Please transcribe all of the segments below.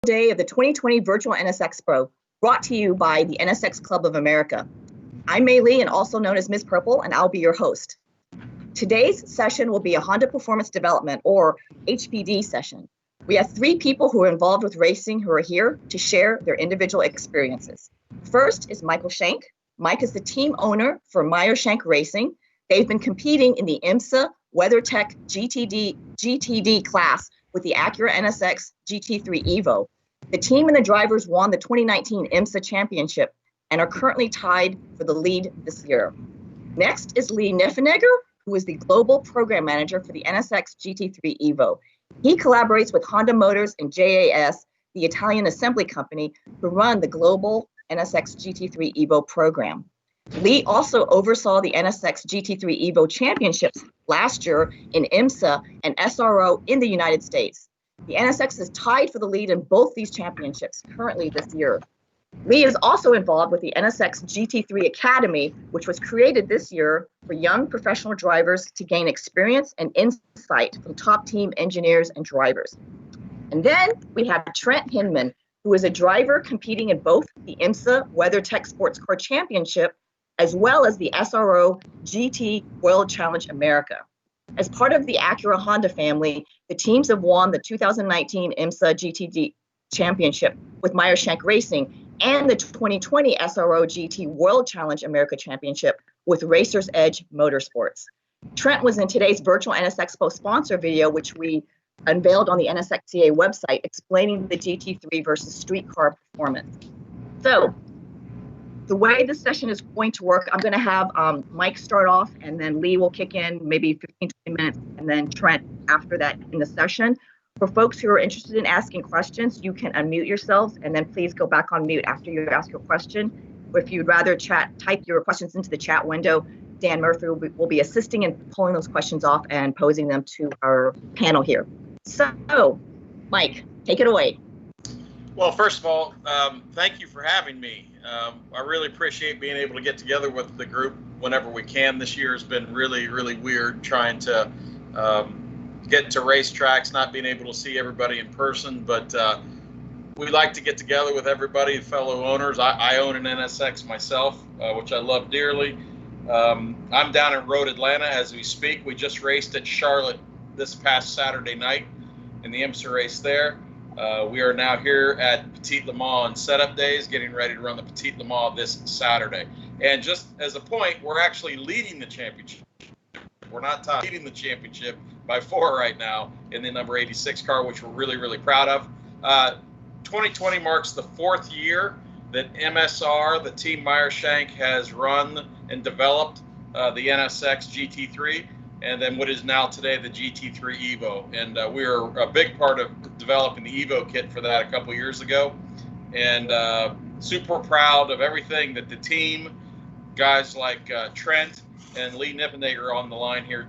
day of the 2020 Virtual NSXPO, brought to you by the NSX Club of America. I'm Mei Lee, and also known as Ms. Purple, and I'll be your host. Today's session will be a Honda Performance Development, or HPD session. We have three people who are involved with racing who are here to share their individual experiences. First is Michael Shank. Mike is the team owner for Meyer Shank Racing. They've been competing in the IMSA WeatherTech GTD class with the Acura NSX GT3 Evo. The team and the drivers won the 2019 IMSA championship and are currently tied for the lead this year. Next is Lee Niffenegger, who is the global program manager for the NSX GT3 Evo. He collaborates with Honda Motors and JAS, the Italian assembly company, to run the global NSX GT3 Evo program. Lee also oversaw the NSX GT3 Evo championships last year in IMSA and SRO in the United States. The NSX is tied for the lead in both these championships currently this year. Lee is also involved with the NSX GT3 Academy, which was created this year for young professional drivers to gain experience and insight from top team engineers and drivers. And then we have Trent Hindman, who is a driver competing in both the IMSA WeatherTech Sports Car Championship as well as the SRO GT World Challenge America. As part of the Acura Honda family, the teams have won the 2019 IMSA GTD Championship with Meyer Shank Racing and the 2020 SRO GT World Challenge America Championship with Racers Edge Motorsports. Trent was in today's Virtual NSXPO sponsor video, which we unveiled on the NSXCA website, explaining the GT3 versus street car performance. So the way this session is going to work, I'm going to have Mike start off, and then Lee will kick in maybe 15, 20 minutes, and then Trent after that in the session. For folks who are interested in asking questions, you can unmute yourselves, and then please go back on mute after you ask your question. Or if you'd rather type your questions into the chat window, Dan Murphy will be assisting in pulling those questions off and posing them to our panel here. So, Mike, take it away. Well, first of all, thank you for having me. I really appreciate being able to get together with the group whenever we can. This year has been really, really weird trying to get to racetracks, not being able to see everybody in person, but we like to get together with everybody, fellow owners. I own an NSX myself, which I love dearly. I'm down in Road Atlanta as we speak. We just raced at Charlotte this past Saturday night in the IMSA race there. We are now here at Petit Le Mans on setup days, getting ready to run the Petit Le Mans this Saturday. And just as a point, we're actually leading the championship. We're not leading the championship by 4 right now in the number 86 car, which we're really, really proud of. 2020 marks the 4th year that MSR, the team Meyer Shank, has run and developed the NSX GT3, and then what is now today the GT3 Evo. And we are a big part of developing the Evo kit for that a couple years ago. And super proud of everything that the team, guys like Trent and Lee Niffenegger on the line here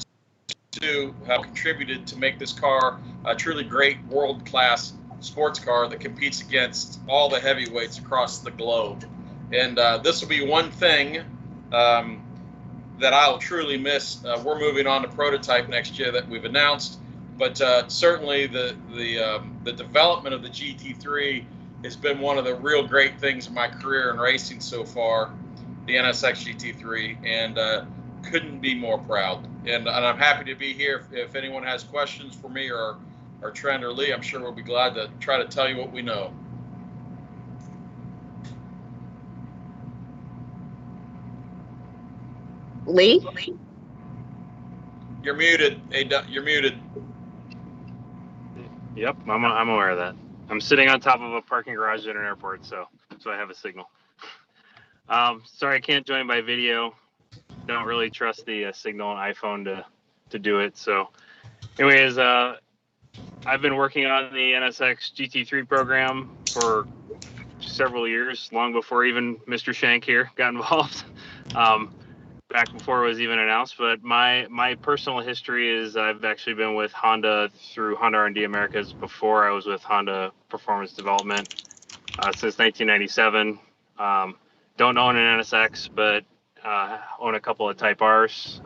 too, have contributed to make this car a truly great world-class sports car that competes against all the heavyweights across the globe. And this will be one thing that I'll truly miss. We're moving on to prototype next year that we've announced, but certainly the development of the GT3 has been one of the real great things in my career in racing so far, the NSX GT3, and couldn't be more proud. And I'm happy to be here. If anyone has questions for me or Trent or Lee, I'm sure we'll be glad to try to tell you what we know. Lee? You're muted. Hey, you're muted. Yep, I'm aware of that. I'm sitting on top of a parking garage at an airport, so I have a signal. Sorry, I can't join by video. Don't really trust the signal on iPhone to do it. So, anyways, I've been working on the NSX GT3 program for several years, long before even Mr. Shank here got involved. Back before it was even announced. But my personal history is I've actually been with Honda through Honda R&D Americas before I was with Honda Performance Development since 1997. Don't own an NSX, but own a couple of Type Rs.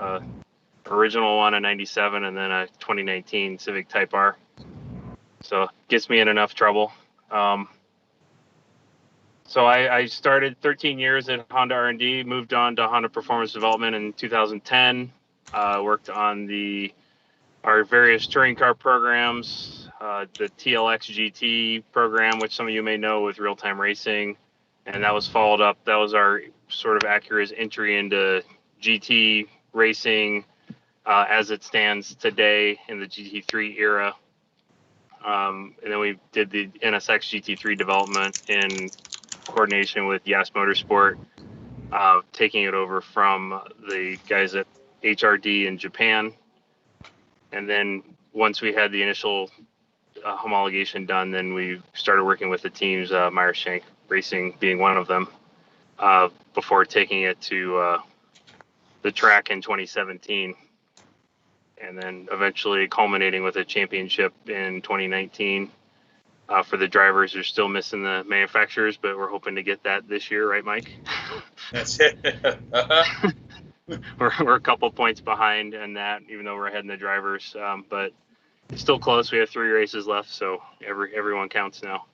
Original one in 97 and then a 2019 Civic Type R. So it gets me in enough trouble. So I started 13 years at Honda R&D, moved on to Honda Performance Development in 2010. Worked on our various touring car programs, the TLX GT program, which some of you may know with real-time racing, and that was followed up. That was our sort of Acura's entry into GT racing as it stands today in the GT3 era. And then we did the NSX GT3 development in coordination with Yas Motorsport, taking it over from the guys at HRD in Japan. And then once we had the initial homologation done, then we started working with the teams, Meyer Shank Racing being one of them, before taking it to the track in 2017. And then eventually culminating with a championship in 2019. For the drivers, they're still missing the manufacturers, but we're hoping to get that this year, right, Mike? That's it. We're a couple points behind in that, even though we're ahead in the drivers. But it's still close. We have 3 races left, so everyone counts now.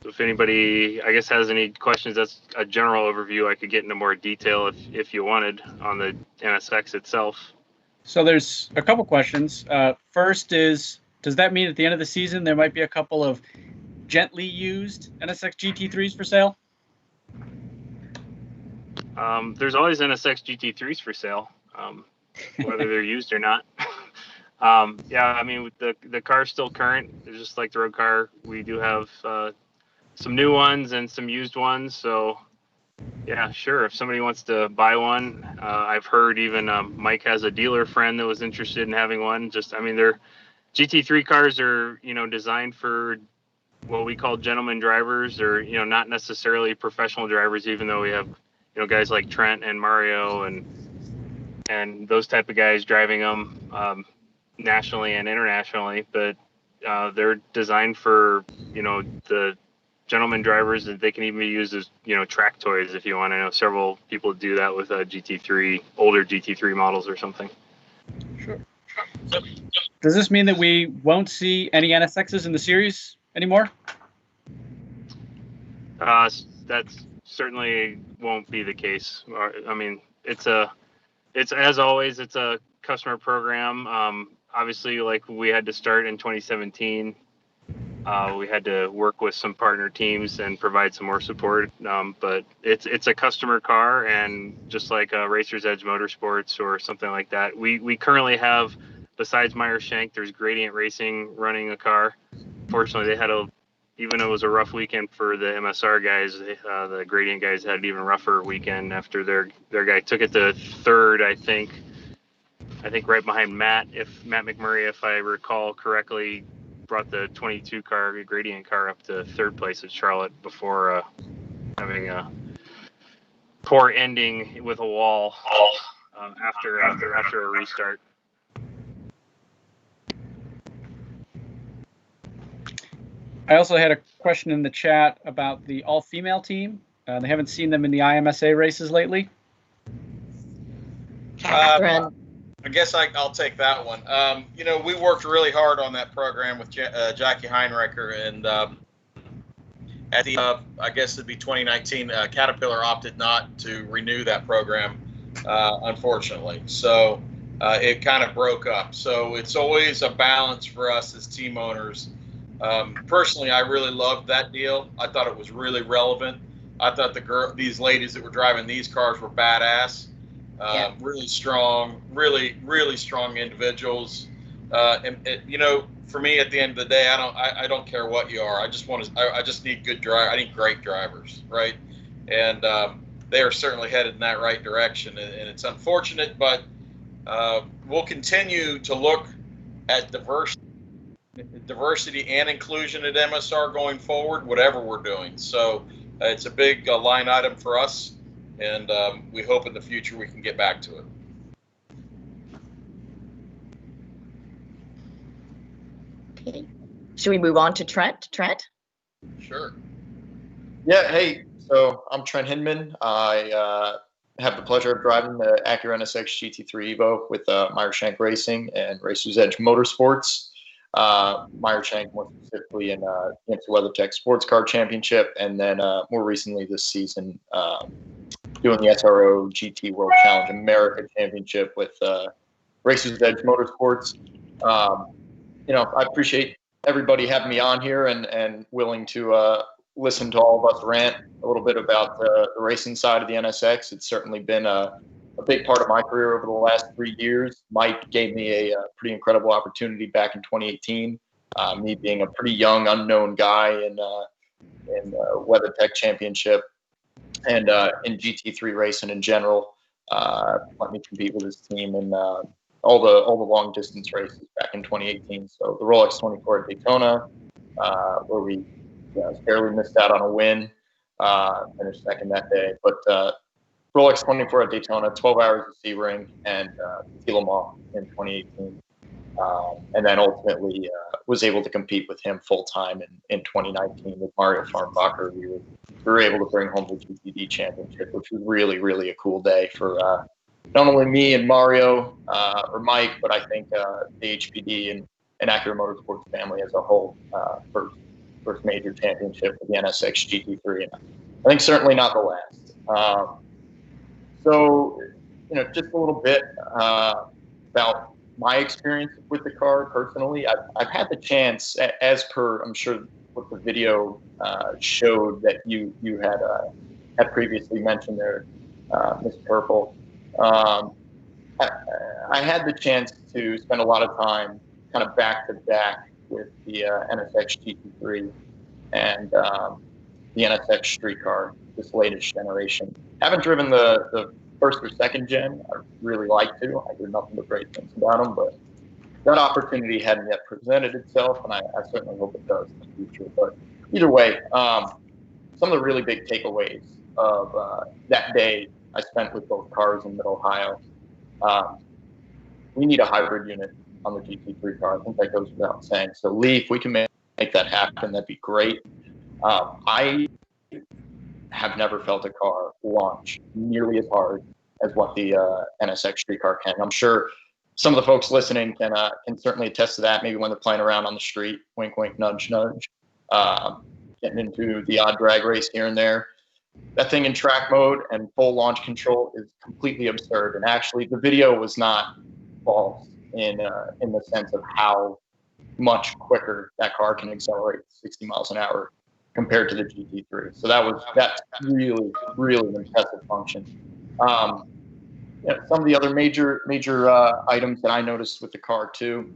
So if anybody, I guess, has any questions, that's a general overview. I could get into more detail if you wanted on the NSX itself. So there's a couple questions. First is, does that mean at the end of the season there might be a couple of gently used NSX GT3s for sale? There's always NSX GT3s for sale, whether they're used or not. Yeah, I mean, the car's still current. It's just like the road car. We do have some new ones and some used ones. So, yeah, sure. If somebody wants to buy one, I've heard even Mike has a dealer friend that was interested in having one. They're GT3 cars are, designed for what we call gentleman drivers, or, not necessarily professional drivers, even though we have, guys like Trent and Mario and those type of guys driving them nationally and internationally. But they're designed for, the gentleman drivers, that they can even be used as, track toys if you want. I know several people do that with older GT3 models or something. Sure. Does this mean that we won't see any NSXs in the series anymore? That certainly won't be the case. I mean, it's as always, it's a customer program. Obviously, like we had to start in 2017. We had to work with some partner teams and provide some more support. But it's a customer car, and just like Racer's Edge Motorsports or something like that, we currently have, besides Meyer Shank, there's Gradient Racing running a car. Fortunately, they had even though it was a rough weekend for the MSR guys, the Gradient guys had an even rougher weekend after their guy took it to third, I think right behind Matt McMurray, if I recall correctly, brought the 22 car Gradient car up to third place at Charlotte before having a poor ending with a wall after a restart. I also had a question in the chat about the all-female team. They haven't seen them in the IMSA races lately. Catherine. I guess I'll take that one. We worked really hard on that program with Jackie Heinricher, and at the I guess it'd be 2019, Caterpillar opted not to renew that program, unfortunately. So it kind of broke up. So it's always a balance for us as team owners. Personally, I really loved that deal. I thought it was really relevant. I thought these ladies that were driving these cars were badass. Really strong, really strong individuals. For me, at the end of the day, I don't care what you are. I just need good I need great drivers, right? And they are certainly headed in that right direction. And it's unfortunate, but we'll continue to look at diversity and inclusion at MSR going forward, whatever we're doing. So it's a big line item for us. And we hope in the future we can get back to it. Okay. Should we move on to Trent? Trent? Sure. Yeah, hey, so I'm Trent Hindman. I have the pleasure of driving the Acura NSX GT3 Evo with Meyer Shank Racing and Racer's Edge Motorsports. Meyer Shank more specifically in against the WeatherTech Sports Car Championship, and then more recently this season doing the SRO GT World Challenge America Championship with Racers Edge Motorsports. I appreciate everybody having me on here and willing to listen to all of us rant a little bit about the racing side of the NSX. It's certainly been a big part of my career over the last 3 years. Mike gave me a pretty incredible opportunity back in 2018. Me being a pretty young, unknown guy in WeatherTech Championship and in GT3 racing in general, let me compete with his team in all the long distance races back in 2018. So the Rolex 24 at Daytona, where we barely missed out on a win, finished second that day. But Rolex 24 at Daytona, 12 hours of Sebring, and Le Mans in 2018. And then ultimately was able to compete with him full time in 2019 with Mario Farnbacher. We were able to bring home the GTD championship, which was really, really a cool day for not only me and Mario or Mike, but I think the HPD and Acura Motorsports family as a whole. First major championship with the NSX GT3, and I think certainly not the last. So, just a little bit about my experience with the car personally. I've had the chance, as per I'm sure what the video showed that you had previously mentioned there, Miss Purple. I had the chance to spend a lot of time kind of back to back with the NSX GT3 and the NSX street car, this latest generation. Haven't driven the first or second gen. I really like to. I hear nothing but great things about them, but that opportunity hadn't yet presented itself, and I certainly hope it does in the future. But either way, some of the really big takeaways of that day I spent with both cars in Mid-Ohio. We need a hybrid unit on the GT3 car. I think that goes without saying. So, Lee, if we can make that happen, that'd be great. I have never felt a car launch nearly as hard as what the NSX street car can. I'm sure some of the folks listening can certainly attest to that. Maybe when they're playing around on the street, wink, wink, nudge, nudge, getting into the odd drag race here and there. That thing in track mode and full launch control is completely absurd. And actually, the video was not false in the sense of how much quicker that car can accelerate 60 miles an hour compared to the GT3. So that's really, really impressive function. Some of the other major items that I noticed with the car too,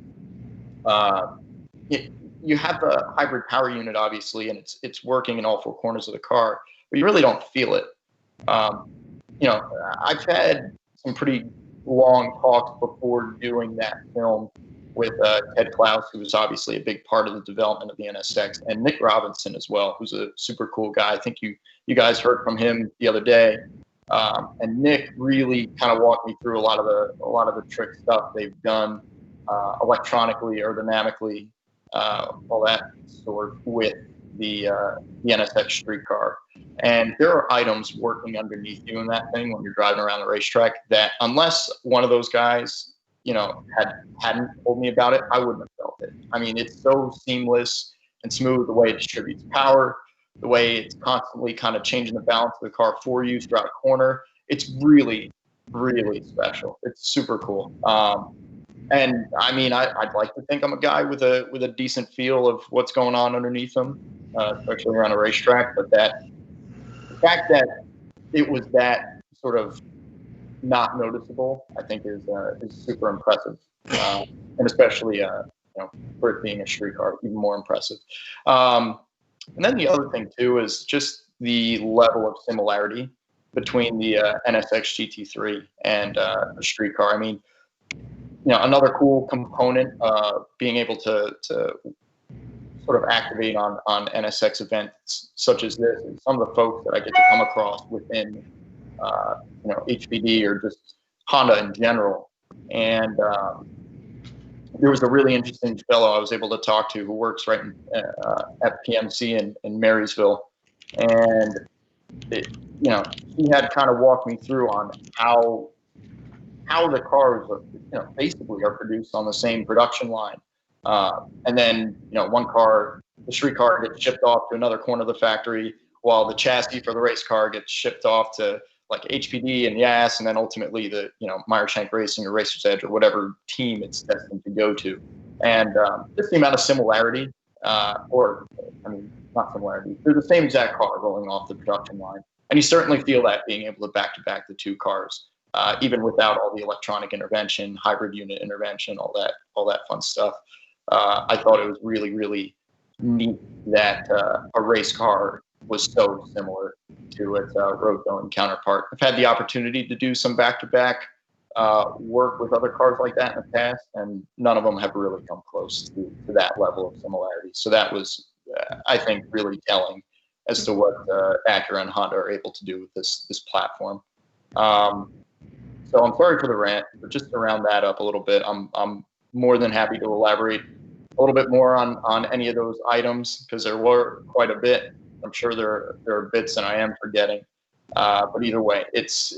you have the hybrid power unit obviously, and it's working in all four corners of the car, but you really don't feel it. I've had some pretty long talks before doing that film with Ted Klaus, who was obviously a big part of the development of the NSX, and Nick Robinson as well, who's a super cool guy. I think you guys heard from him the other day, and Nick really kind of walked me through a lot of the trick stuff they've done electronically, aerodynamically, all that sort with the NSX street car. And there are items working underneath you in that thing when you're driving around the racetrack that unless one of those guys hadn't told me about it, I wouldn't have felt it. I mean, it's so seamless and smooth, the way it distributes power, the way it's constantly kind of changing the balance of the car for you throughout a corner. It's really, really special. It's super cool. And I mean, I'd like to think I'm a guy with a decent feel of what's going on underneath them, especially around a racetrack. But the fact that it was that sort of not noticeable, I think is super impressive, and especially for it being a street car, even more impressive. And then the other thing too is just the level of similarity between the NSX GT3 and the street car. I mean, another cool component being able to sort of activate on NSX events such as this, and some of the folks that I get to come across within HPD or just Honda in general. And there was a really interesting fellow I was able to talk to who works right at PMC in Marysville, and he had kind of walked me through on how the cars are, basically are produced on the same production line And then, one car, the street car gets shipped off to another corner of the factory, while the chassis for the race car gets shipped off to like HPD and YAS, and then ultimately the, Meyer Shank Racing or Racer's Edge or whatever team it's destined to go to. And just the amount of similarity, not similarity, they're the same exact car rolling off the production line. And you certainly feel that being able to back the two cars, even without all the electronic intervention, hybrid unit intervention, all that fun stuff. I thought it was really, really neat that a race car was so similar to its road-going counterpart. I've had the opportunity to do some back-to-back work with other cars like that in the past, and none of them have really come close to that level of similarity. So that was, I think, really telling as to what Acura and Honda are able to do with this platform. So I'm sorry for the rant, but just to round that up a little bit, I'm more than happy to elaborate a little bit more on any of those items, because there were quite a bit. I'm sure there are bits that I am forgetting. But either way, it's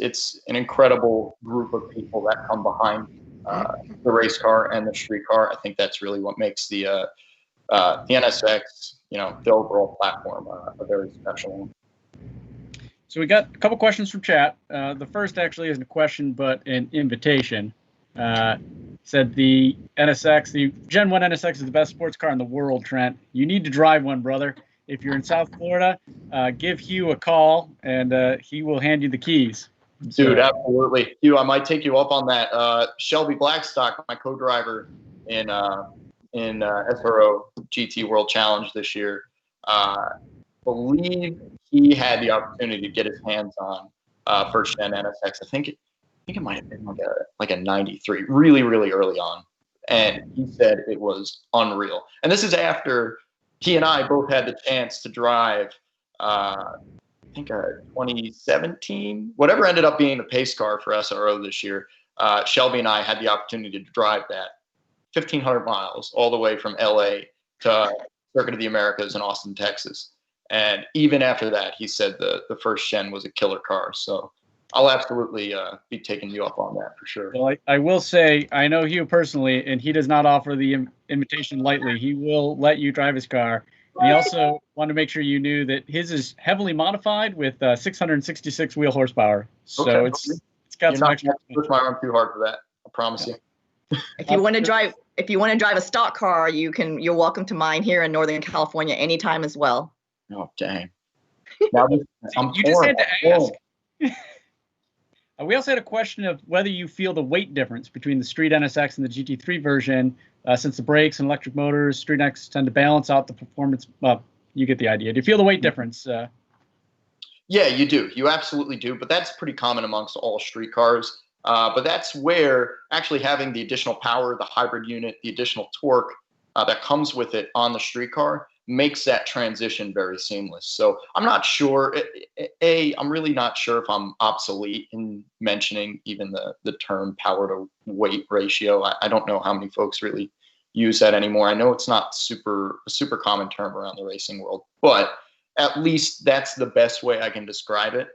an incredible group of people that come behind the race car and the street car. I think that's really what makes the NSX, the overall platform, a very special one. So we got a couple questions from chat. The first actually isn't a question, but an invitation. Said the NSX, the Gen 1 NSX is the best sports car in the world, Trent. You need to drive one, brother. If you're in South Florida, give Hugh a call, and he will hand you the keys. Dude, absolutely. Hugh, I might take you up on that. Shelby Blackstock, my co-driver in SRO GT World Challenge this year, believe he had the opportunity to get his hands on first gen NSX. I think it might have been like a 93, really, really early on. And he said it was unreal. And this is after he and I both had the chance to drive, I think 2017, whatever ended up being the pace car for SRO this year. Shelby and I had the opportunity to drive that 1,500 miles all the way from LA to Circuit of the Americas in Austin, Texas. And even after that, he said the first gen was a killer car. So I'll absolutely be taking you up on that for sure. Well, I will say, I know Hugh personally, and he does not offer the invitation lightly. He will let you drive his car. And he also wanted to make sure you knew that his is heavily modified with 666 wheel horsepower. So Okay. it's got You're some not extra. going to push my arm too hard for that. I promise you. If you want to drive a stock car, you're welcome to mine here in Northern California anytime as well. Oh, dang. Now You just had to ask. We also had a question of whether you feel the weight difference between the Street NSX and the GT3 version, since the brakes and electric motors, Street NSX tend to balance out the performance. Well, you get the idea. Do you feel the weight difference? Yeah, you do. You absolutely do. But that's pretty common amongst all street cars. But that's where actually having the additional power, the hybrid unit, the additional torque that comes with it on the street car makes that transition very seamless. So I'm not sure. I'm really not sure if I'm obsolete in mentioning even the term power to weight ratio. I don't know how many folks really use that anymore. I know it's not a super common term around the racing world, but at least that's the best way I can describe it.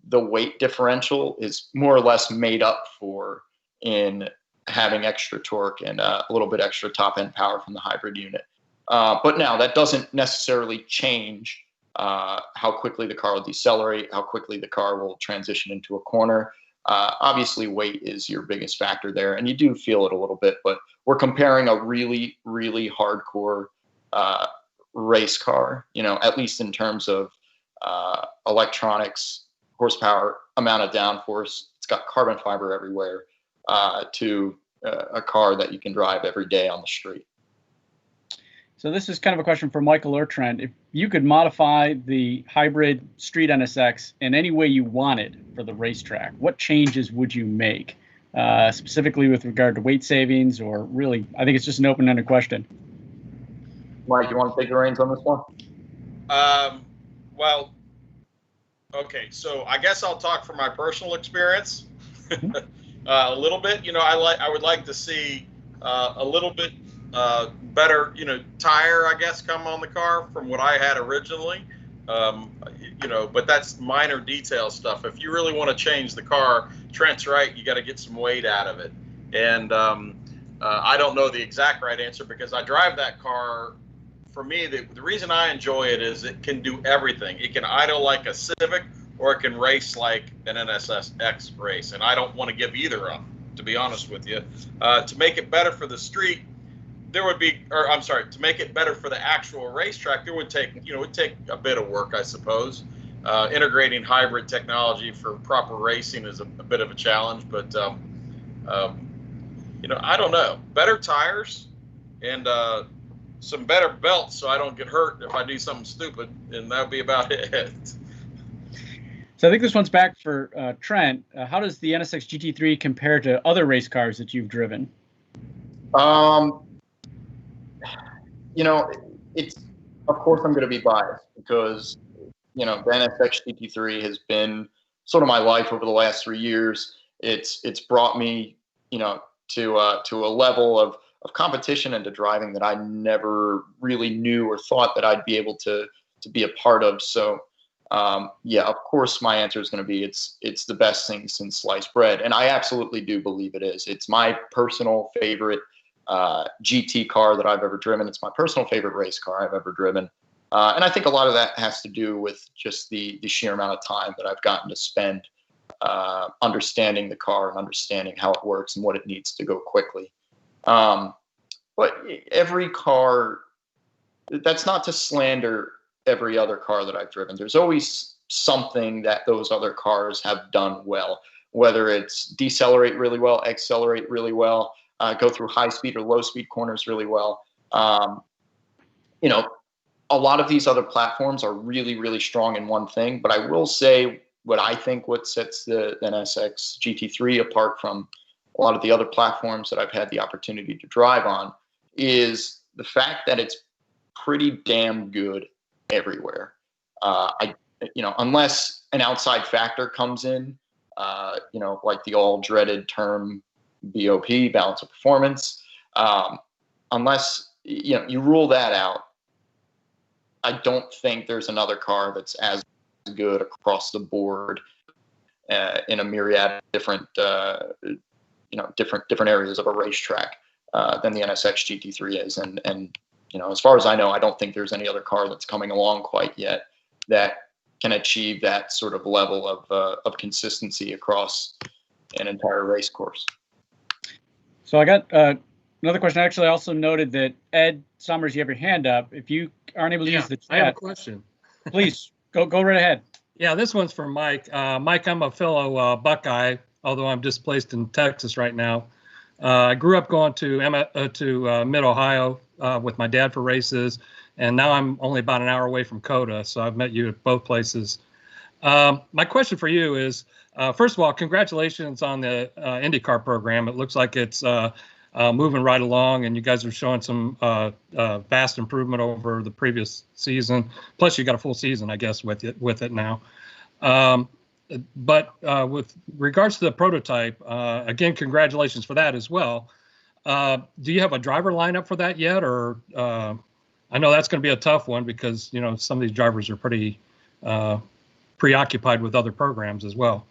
The weight differential is more or less made up for in having extra torque and a little bit extra top end power from the hybrid unit. But now that doesn't necessarily change how quickly the car will decelerate, how quickly the car will transition into a corner. Obviously, weight is your biggest factor there, and you do feel it a little bit, but we're comparing a really, really hardcore race car, at least in terms of electronics, horsepower, amount of downforce. It's got carbon fiber everywhere, to a car that you can drive every day on the street. So this is kind of a question for Michael or Trent. If you could modify the hybrid Street NSX in any way you wanted for the racetrack, what changes would you make, specifically with regard to weight savings, or really, I think it's just an open-ended question. Mike, you want to take the reins on this one? Well, okay, so I guess I'll talk from my personal experience a little bit. I would like to see a little bit better, tire, I guess, come on the car from what I had originally. But that's minor detail stuff. If you really want to change the car, Trent's right, you got to get some weight out of it. And I don't know the exact right answer because I drive that car. For me, the reason I enjoy it is it can do everything. It can idle like a Civic, or it can race like an NSX race, and I don't want to give either up, to be honest with you. To make it better for the street, to make it better for the actual racetrack, it would take a bit of work, I suppose. Integrating hybrid technology for proper racing is a bit of a challenge, but I don't know. Better tires and some better belts so I don't get hurt if I do something stupid, and that'll be about it. So I think this one's back for Trent. How does the NSX GT3 compare to other race cars that you've driven? It's, of course I'm going to be biased because, the NSX GT3 has been sort of my life over the last 3 years. It's brought me, to a level of competition and to driving that I never really knew or thought that I'd be able to be a part of. So, of course my answer is going to be it's the best thing since sliced bread. And I absolutely do believe it is. It's my personal favorite GT car that I've ever driven. It's my personal favorite race car I've ever driven. And I think a lot of that has to do with just the sheer amount of time that I've gotten to spend understanding the car and understanding how it works and what it needs to go quickly. But every car, that's not to slander every other car that I've driven. There's always something that those other cars have done well, whether it's decelerate really well, accelerate really well, go through high speed or low speed corners really well. A lot of these other platforms are really, really strong in one thing, but I will say what sets the NSX GT3 apart from a lot of the other platforms that I've had the opportunity to drive on is the fact that it's pretty damn good everywhere. Unless an outside factor comes in, like the all dreaded term BOP, balance of performance, unless, you rule that out, I don't think there's another car that's as good across the board in a myriad of different areas of a racetrack than the NSX GT3 is. And as far as I know, I don't think there's any other car that's coming along quite yet that can achieve that sort of level of consistency across an entire race course. So I got another question. Actually, I also noted that Ed Summers, you have your hand up. If you aren't able to use the chat, I have a question. Please go right ahead. Yeah, this one's for Mike. Mike, I'm a fellow Buckeye, although I'm displaced in Texas right now. I grew up going to Mid-Ohio with my dad for races, and now I'm only about an hour away from COTA, so I've met you at both places. My question for you is, first of all, congratulations on the IndyCar program. It looks like it's moving right along, and you guys are showing some vast improvement over the previous season. Plus, you got a full season, I guess, with it now. But with regards to the prototype, again, congratulations for that as well. Do you have a driver lineup for that yet, or I know that's going to be a tough one because some of these drivers are pretty preoccupied with other programs as well.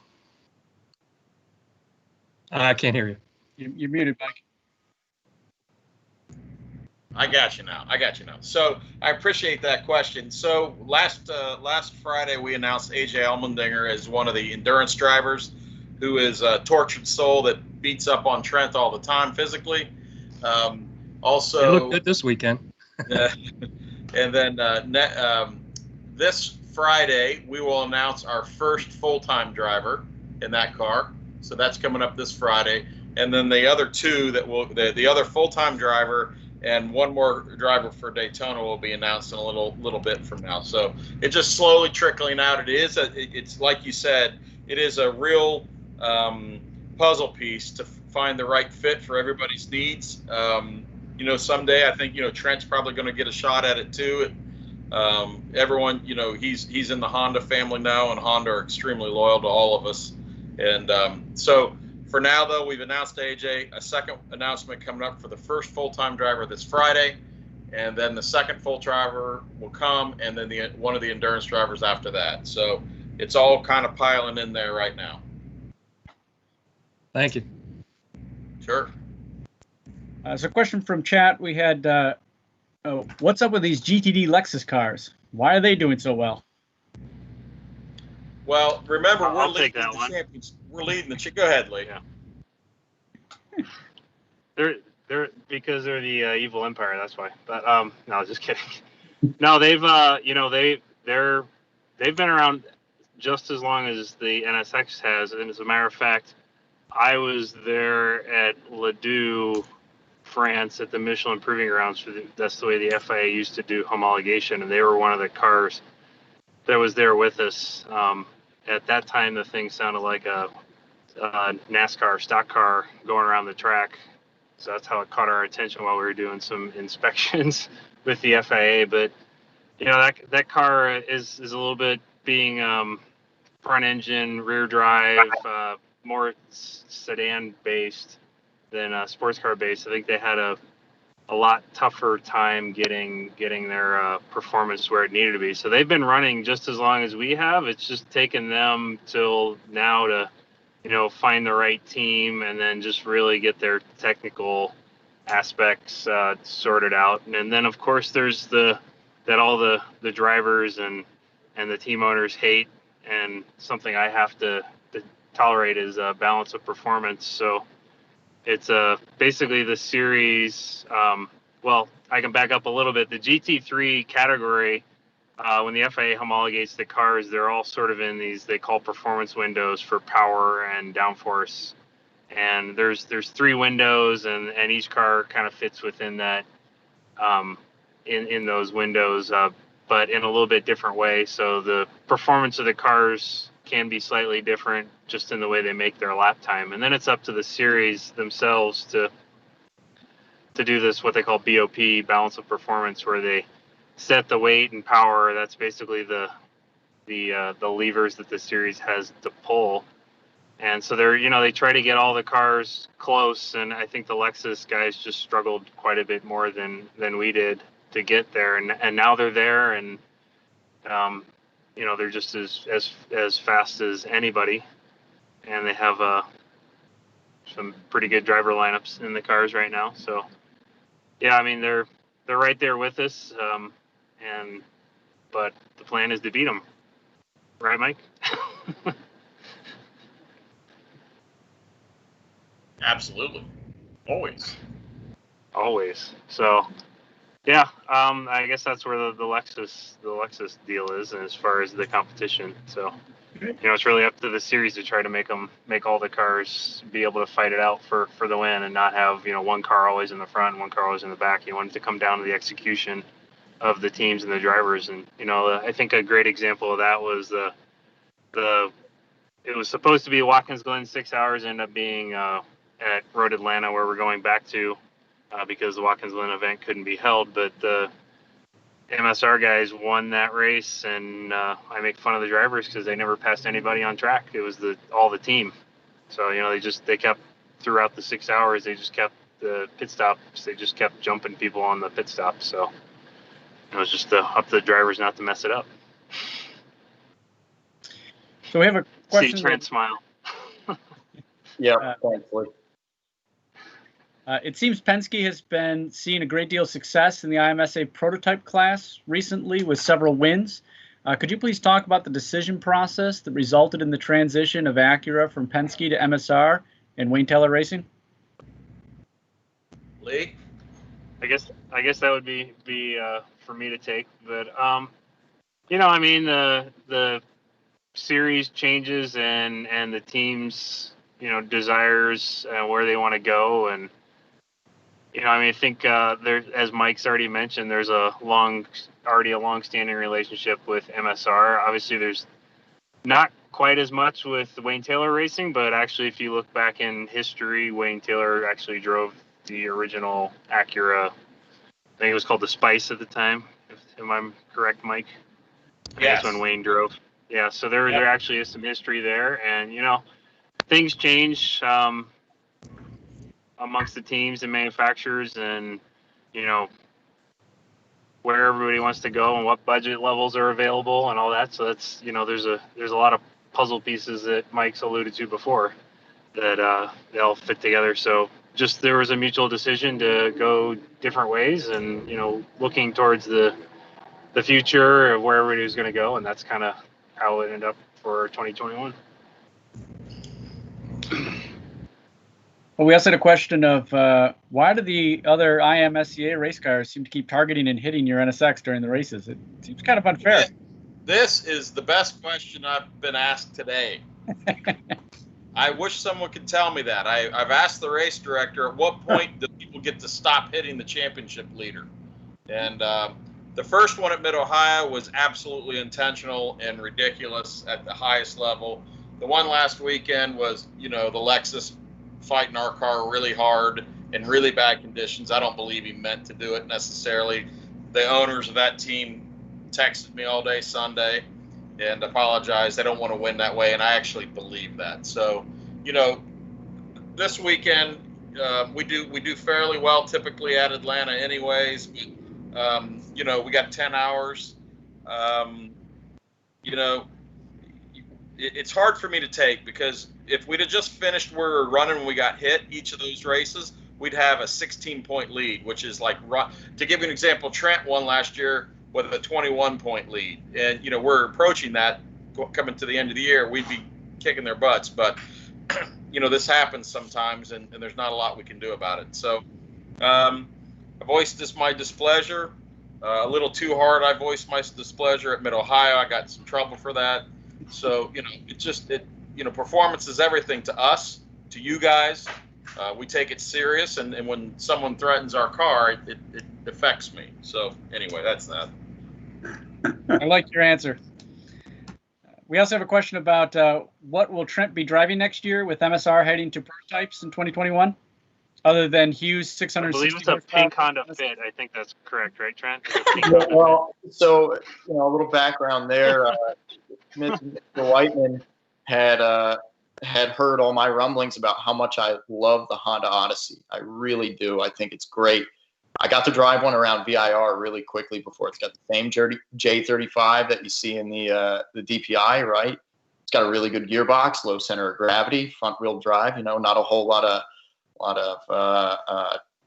I can't hear you. You're muted, Mike. I got you now. So I appreciate that question. So last Friday, we announced AJ Allmendinger as one of the endurance drivers who is a tortured soul that beats up on Trent all the time physically. Also, it looked good this weekend. And then this Friday, we will announce our first full-time driver in that car. So that's coming up this Friday. And then the other two the other full-time driver and one more driver for Daytona will be announced in a little bit from now. So it's just slowly trickling out. It's like you said, it is a real puzzle piece to find the right fit for everybody's needs. Someday I think Trent's probably going to get a shot at it too. Everyone, he's in the Honda family now, and Honda are extremely loyal to all of us. And so for now, though, we've announced AJ. A second announcement coming up for the first full-time driver this Friday, and then the second full driver will come, and then one of the endurance drivers after that. So it's all kind of piling in there right now. Thank you. Sure. So, question from chat. We had, what's up with these GTD Lexus cars? Why are they doing so well? Well, remember, I'll we're take leading that the one. championship. We're leading the. Go ahead, Lee. Yeah. They're because they're the evil empire. That's why. But no, just kidding. No, they've they've been around just as long as the NSX has. And as a matter of fact, I was there at Ledoux, France, at the Michelin Proving Grounds. That's the way the FIA used to do homologation, and they were one of the cars that was there with us. At that time, the thing sounded like a NASCAR stock car going around the track. So that's how it caught our attention while we were doing some inspections with the FIA. But that car is a little bit being front engine, rear drive, more sedan based than sports car based. I think they had a lot tougher time getting their performance where it needed to be. So they've been running just as long as we have. It's just taken them till now to find the right team and then just really get their technical aspects sorted out. And then of course there's all the drivers and the team owners hate, and something I have to tolerate is balance of performance. So it's basically the series. Well, I can back up a little bit. The GT3 category, when the FIA homologates the cars, they're all sort of in these, they call performance windows for power and downforce. And there's 3 windows, and each car kind of fits within that, in those windows, but in a little bit different way. So the performance of the cars can be slightly different just in the way they make their lap time. And then it's up to the series themselves to do this, what they call BOP, balance of performance, where they set the weight and power. That's basically the levers that the series has to pull. And so they try to get all the cars close, and I think the Lexus guys just struggled quite a bit more than we did to get there. And now they're there, and they're just as fast as anybody, and they have some pretty good driver lineups in the cars right now. So yeah, I mean they're right there with us, but the plan is to beat them, right, Mike? Absolutely, always. So yeah, I guess that's where the Lexus deal is, and as far as the competition. So it's really up to the series to try to make all the cars be able to fight it out for the win, and not have one car always in the front and one car always in the back. You want it to come down to the execution of the teams and the drivers. And I think a great example of that was it was supposed to be Watkins Glen 6 hours, ended up being at Road Atlanta, where we're going back to, because the Watkins Glen event couldn't be held. But the MSR guys won that race, and I make fun of the drivers because they never passed anybody on track. It was all the team. So they kept, throughout the 6 hours, they just kept the pit stops. They just kept jumping people on the pit stop. So it was just up to the drivers not to mess it up. So we have a question. See Trent smile. Yeah, thankfully. It seems Penske has been seeing a great deal of success in the IMSA prototype class recently, with several wins. Could you please talk about the decision process that resulted in the transition of Acura from Penske to MSR and Wayne Taylor Racing? Lee? I guess that would be for me to take. But I mean, the series changes and the team's desires where they want to go. And I think there, as Mike's already mentioned, there's already a long-standing relationship with MSR. Obviously, there's not quite as much with Wayne Taylor Racing, but actually, if you look back in history, Wayne Taylor actually drove the original Acura. I think it was called the Spice at the time. Am I correct, Mike? Yes. That's when Wayne drove. Yeah, so there actually is some history there, and things change amongst the teams and manufacturers, and where everybody wants to go and what budget levels are available and all that. So that's there's a lot of puzzle pieces that Mike's alluded to before that they all fit together. So just there was a mutual decision to go different ways, and looking towards the future of where everybody was going to go, and that's kind of how it ended up for 2021. Well, we also had a question of why do the other IMSCA race cars seem to keep targeting and hitting your NSX during the races? It seems kind of unfair. This is the best question I've been asked today. I wish someone could tell me that. I've asked the race director, at what point do people get to stop hitting the championship leader? And the first one at Mid-Ohio was absolutely intentional and ridiculous at the highest level. The one last weekend was, the Lexus fighting our car really hard in really bad conditions. I don't believe he meant to do it necessarily. The owners of that team texted me all day Sunday and apologized. They don't want to win that way, and I actually believe that. So, this weekend we do fairly well typically at Atlanta anyways. But, we got 10 hours. It's hard for me to take, because if we'd have just finished where we were running when we got hit each of those races, we'd have a 16-point lead, which is like, to give you an example, Trent won last year with a 21-point lead. And, we're approaching that coming to the end of the year. We'd be kicking their butts. But, this happens sometimes, and there's not a lot we can do about it. So I voiced my displeasure. A little too hard, I voiced my displeasure at Mid-Ohio. I got in some trouble for that. So, performance is everything to us, to you guys. We take it serious, and when someone threatens our car, it affects me. So anyway, that's that. I like your answer. We also have a question about what will Trent be driving next year with MSR heading to prototypes in 2021, other than Hughes 660. I believe it's a pink Honda Fit. I think that's correct, right, Trent? Well, so a little background there. Mr. Whiteman had heard all my rumblings about how much I love the Honda Odyssey. I really do. I think it's great. I got to drive one around VIR really quickly before. It's got the same J35 that you see in the DPI, right? It's got a really good gearbox, low center of gravity, front wheel drive. Not a whole lot of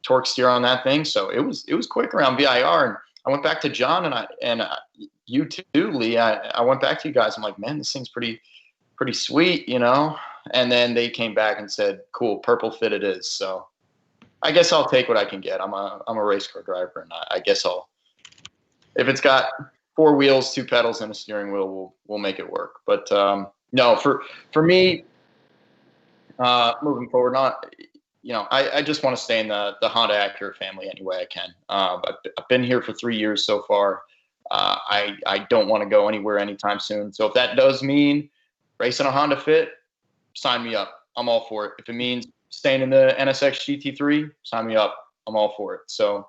torque steer on that thing. So it was quick around VIR. And I went back to John and you too, Lee. I went back to you guys. I'm like, man, this thing's pretty sweet, And then they came back and said, cool, purple fit it is. So I guess I'll take what I can get. I'm a race car driver, and I guess if it's got 4 wheels, 2 pedals, and a steering wheel, we'll make it work. But no, for me, moving forward, I just want to stay in the Honda Acura family any way I can. I've been here for 3 years so far. I don't want to go anywhere anytime soon. So if that does mean racing a Honda Fit, sign me up. I'm all for it. If it means staying in the NSX GT3, sign me up. I'm all for it. So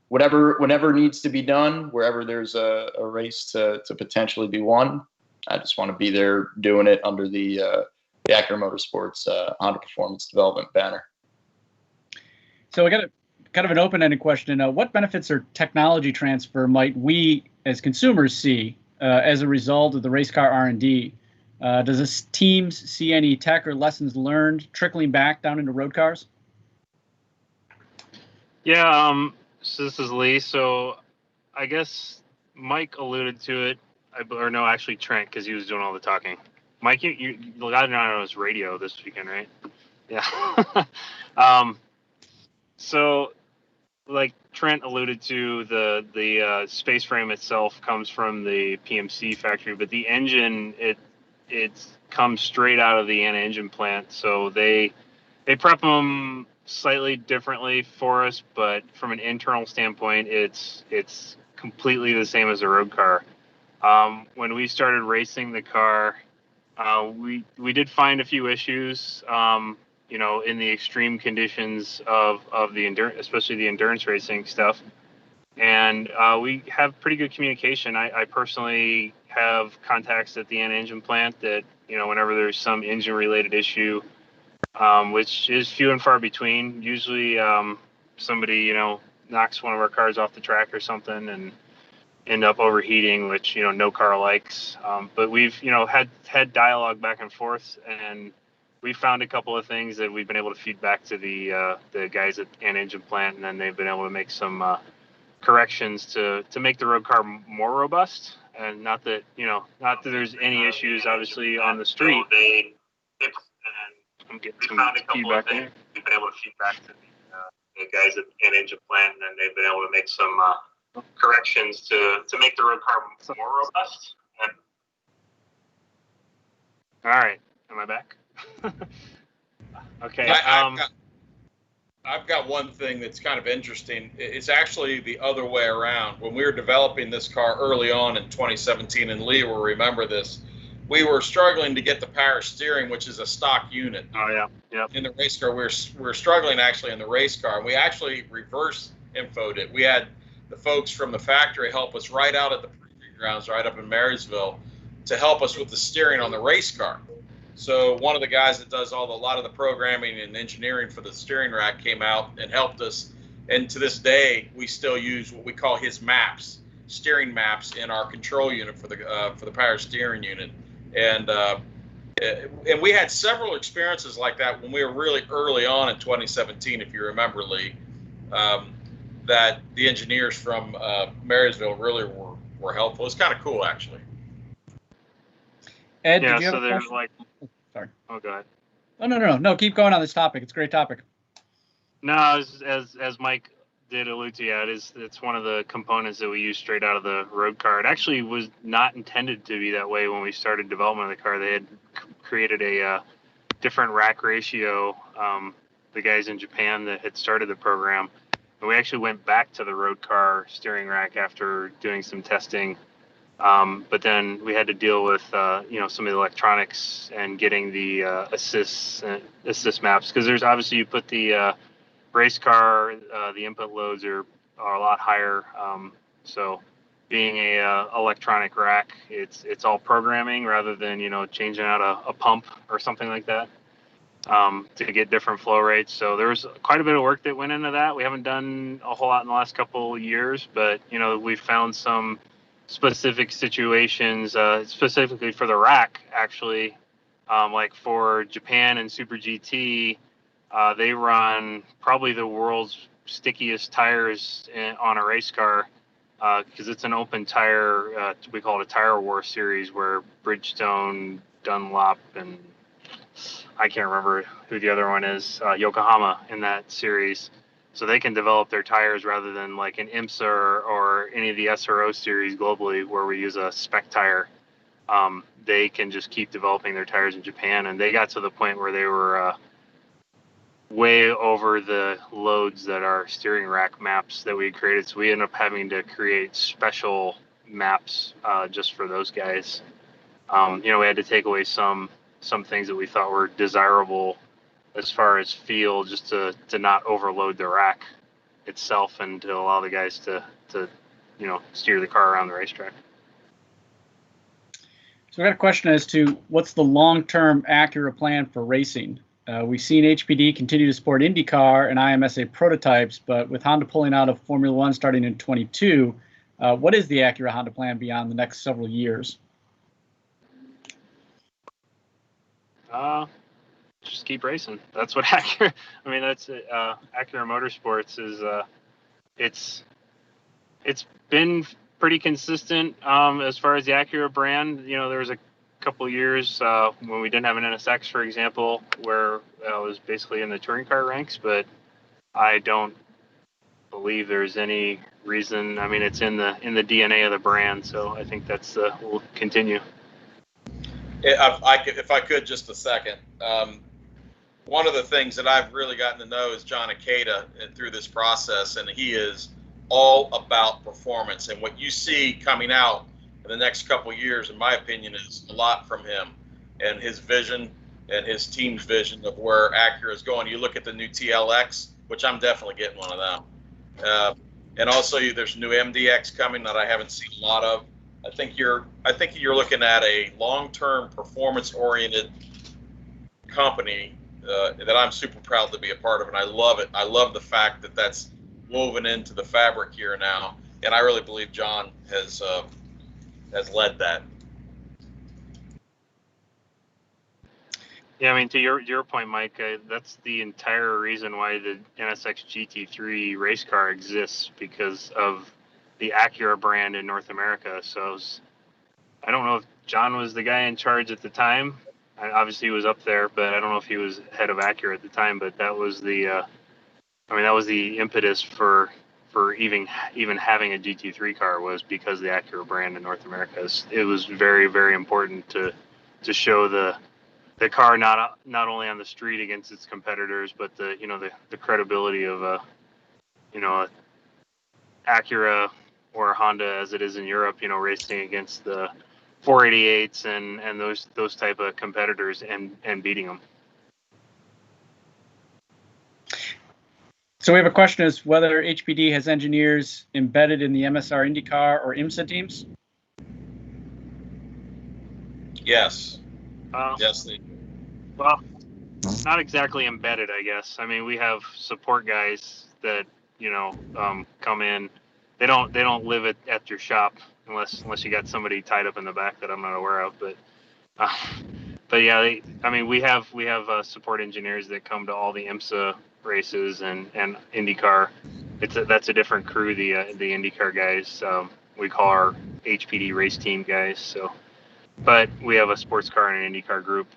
whatever needs to be done, wherever there's a race to potentially be won, I just want to be there doing it under the Acura Motorsports Honda Performance Development banner. So we got kind of an open-ended question. What benefits or technology transfer might we as consumers see as a result of the race car R&D? Does this team see any tech or lessons learned trickling back down into road cars? Yeah, so this is Lee. So I guess Mike alluded to it, or no, actually Trent, because he was doing all the talking. Mike, you got it on his radio this weekend, right? Yeah. So like Trent alluded to, the space frame itself comes from the PMC factory, but the engine, it comes straight out of the Anna engine plant. So they prep them slightly differently for us, but from an internal standpoint, it's completely the same as a road car. When we started racing the car, we did find a few issues, in the extreme conditions of the endurance, especially the endurance racing stuff. And we have pretty good communication. I personally have contacts at the Anna engine plant that, whenever there's some engine related issue, which is few and far between, usually somebody, knocks one of our cars off the track or something and end up overheating, which, no car likes. But we've, had dialogue back and forth, and we found a couple of things that we've been able to feed back to the guys at an engine plant, and then they've been able to make some corrections to make the road car more robust. And not that there's any issues obviously on the street. I'm getting some feedback there. We've been able to feed back to the guys at an engine plant, and then they've been able to make some corrections to make the road car more robust. All right, am I back? Okay. I've got one thing that's kind of interesting. It's actually the other way around. When we were developing this car early on in 2017, and Lee will remember this, we were struggling to get the power steering, which is a stock unit. Oh yeah, yeah. In the race car, we were struggling actually in the race car. We actually reverse infoed it. We had the folks from the factory help us right out at the proving grounds, right up in Marysville, to help us with the steering on the race car. So one of the guys that does a lot of the programming and engineering for the steering rack came out and helped us. And to this day, we still use what we call his maps, steering maps, in our control unit for the power steering unit. And we had several experiences like that when we were really early on in 2017, if you remember, Lee, that the engineers from Marysville really were helpful. It's kind of cool, actually. Ed, Yeah, did you have so a there's question? like. Sorry. Oh, go ahead. Oh, no. Keep going on this topic. It's a great topic. No, as Mike did allude to, yeah, it's one of the components that we use straight out of the road car. It actually was not intended to be that way when we started development of the car. They had created a different rack ratio, the guys in Japan that had started the program. And we actually went back to the road car steering rack after doing some testing. But then we had to deal with, some of the electronics and getting the assist maps, because there's obviously, you put the race car, the input loads are a lot higher. So being a electronic rack, it's all programming rather than, changing out a pump or something like that, to get different flow rates. So there's quite a bit of work that went into that. We haven't done a whole lot in the last couple of years, but, we found some specific situations, specifically for the rack, actually, like for Japan and Super GT, they run probably the world's stickiest tires on a race car, because it's an open tire. We call it a tire war series, where Bridgestone, Dunlop, and I can't remember who the other one is, Yokohama, in that series. So they can develop their tires rather than like an IMSA or any of the SRO series globally, where we use a spec tire. They can just keep developing their tires in Japan, and they got to the point where they were way over the loads that our steering rack maps that we had created. So we ended up having to create special maps just for those guys. We had to take away some things that we thought were desirable as far as feel, just to not overload the rack itself, and to allow the guys to steer the car around the racetrack. So I got a question as to what's the long-term Acura plan for racing. We've seen HPD continue to support IndyCar and IMSA prototypes, but with Honda pulling out of Formula One starting in 22, what is the Acura Honda plan beyond the next several years? Just keep racing. That's what Acura. I mean, that's Acura Motorsports is. It's been pretty consistent as far as the Acura brand. There was a couple of years when we didn't have an NSX, for example, where it was basically in the touring car ranks. But I don't believe there's any reason. I mean, it's in the DNA of the brand, so I think that's will continue. If I could, just a second. One of the things that I've really gotten to know is John Akeda through this process, and he is all about performance. And what you see coming out in the next couple of years, in my opinion, is a lot from him and his vision and his team's vision of where Acura is going. You look at the new TLX, which I'm definitely getting one of them. And also there's new MDX coming that I haven't seen a lot of. I think you're looking at a long-term performance-oriented company that I'm super proud to be a part of, and I love it. I love the fact that that's woven into the fabric here now, and I really believe John has led that. Yeah, I mean, to your point, Mike, that's the entire reason why the NSX GT3 race car exists, because of the Acura brand in North America. So I don't know if John was the guy in charge at the time. Obviously, he was up there, but I don't know if he was head of Acura at the time. But that was the that was the impetus for even having a GT3 car, was because the Acura brand in North America. It was very, very important to show the car not only on the street against its competitors, but the credibility of a Acura or Honda, as it is in Europe, racing against the 488s and those type of competitors and beating them. So we have a question as whether HPD has engineers embedded in the MSR IndyCar or IMSA teams. Yes. Yes, they do. Well, not exactly embedded, I guess. I mean, we have support guys that come in. They don't live at your shop unless you got somebody tied up in the back that I'm not aware of. But yeah, we have support engineers that come to all the IMSA races and IndyCar. That's a different crew. The IndyCar guys, we call our HPD race team guys. So, but we have a sports car and an IndyCar group.